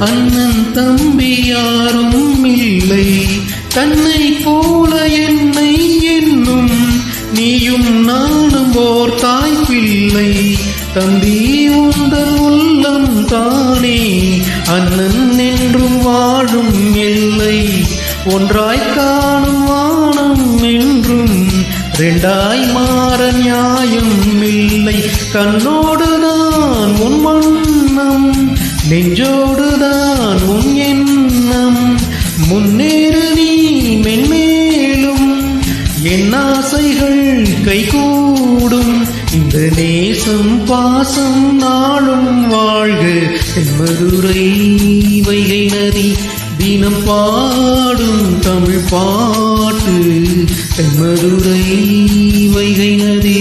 அண்ணன் தம்பி யாரும் இல்லை, தன்னை போல என்னை என்னும் நீயும் நானும் ஓர் தாய் பிள்ளை. தம்பி உந்தன் உள்ளம் தானே அண்ணன் என்றும் வாழும் எல்லை. ஒன்றாய் காணும் வானம் என்றும் ரெண்டாய் மாற நியாயம் இல்லை. கண்ணோடுதான் உன் வண்ணம், நெஞ்சோடுதான் உன் எண்ணம். முன்னேறு நீ மென்மேலும், என் ஆசைகள் கைகூடும். இந்த நேசம் பாசம் நாளும் வாழ்க. தென்மதுரை வைகை நதி தினம் பாடும் தமிழ் பாட்டு. தென்மதுரை வைகை நதி.